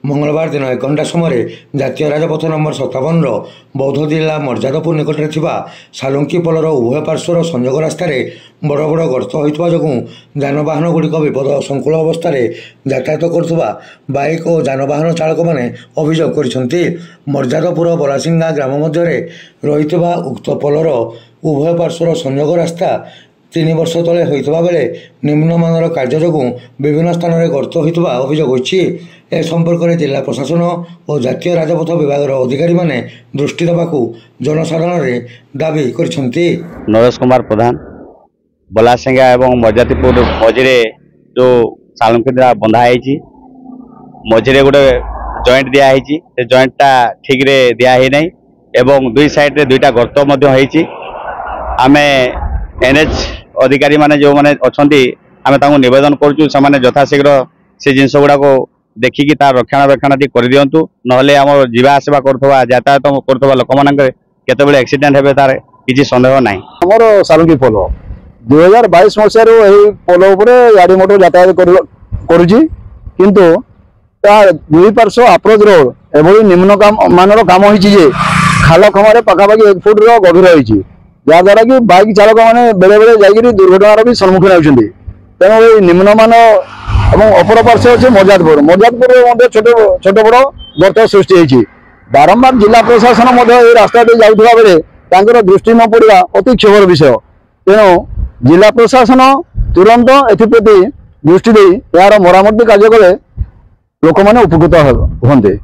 मंगलवार दिन 1 घंटा समय जातीय राजपथ नंबर 57 बौद्ध जिला मर्यादापुर निकटରେ ଥିବା ସାଲୁଙ୍କି ପୋଲର ଉଭୟ ପାର୍ଶ୍ୱର ସଂଯୋଗ ରାସ୍ତାରେ ବଡ଼ ବଡ଼ ଗର୍ତ୍ତ ହୋଇଥିବା ଯୋଗୁଁ ଯାନବାହନ ଗୁଡ଼ିକ ବିପଦ ସଂକୁଳ ଅବସ୍ଥାରେ ଯାତାୟାତ କରୁଥିବା ବାଇକ୍ ଓ ଯାନବାହନ ଚାଳକମାନେ ଅଭିଯୋଗ କରିଛନ୍ତି। ମର୍ଯାଦାପୁର ବଲାସିଙ୍ଗା ଗ୍ରାମ ମଧ୍ୟରେ ରହିଥିବା ଉକ୍ତ ପୋଲର ଉଭୟ ପାର୍ଶ୍ୱର ସଂଯୋଗ ରାସ୍ତା 3 ବର୍ଷ ତଳେ ହୋଇଥିବା ବେଳେ ନିମ୍ନମାନର କାର୍ଯ୍ୟ ଯୋଗୁଁ ବିଭିନ୍ନ ସ୍ଥାନରେ ଗର୍ତ୍ତ ହୋଇଥିବା ଅଭିଯୋଗ ହୋଇଛି। ଏ ସମ୍ପର୍କରେ ଜିଲ୍ଲା ପ୍ରଶାସନ ଓ ଜାତୀୟ ରାଜପଥ ବିଭାଗର ଅଧିକାରୀମାନେ ଦୃଷ୍ଟି ଦେବାକୁ ଜନସାଧାରଣରେ ଦାବି କରିଛନ୍ତି। नरेश कुमार प्रधान बलासिंगा एवं मर्यादापुर मझे जो सालुंकी बंधा है मझे गोटे जॉइंट दिखाई जॉइंटा ठीक रे दिखाई नहीं एवं दुई साइड रे दुईटा गर्त आम एनएच अधिकारी माने जो माने अच्छी आम नवेदन करुँ यथाशीघ्र से जिनस गुड़ाक देखिकी तार रक्षणाबेक्षण कर दिंतु ना आम जावासवा करुवा यातायात करुवा लोक मानक केतबेले एक्सीडेंट हे तार किसी सन्देह ना। आमर सालुंकी पोल 2022 मसीह पोल गाड़ी मोटर यातायात करुच्ची किंतु दुई पार्श्व अप्रोच रोड एभली निम्न मानर काम होइछि खाल खमारे पखापाखि 1 फुट गभीर होइछि जहाँद्वारा कि बाइक चालक मैंने बेले बेले जाकर दुर्घटनार भी सम्मुखीन होती तेणु ये निम्नमान और अपर पार्श्व अच्छे मर्यादापुर छोट बड़ गर्त सृष्टि होती बारंबार जिला प्रशासन रास्ता जाऊा बेले दृष्टि न पड़ा अति क्षोभर विषय तेणु जिला प्रशासन तुरंत एप्रति दृष्टि दे यार मरामती कार्य कले लोक मैंने उपकृत होते।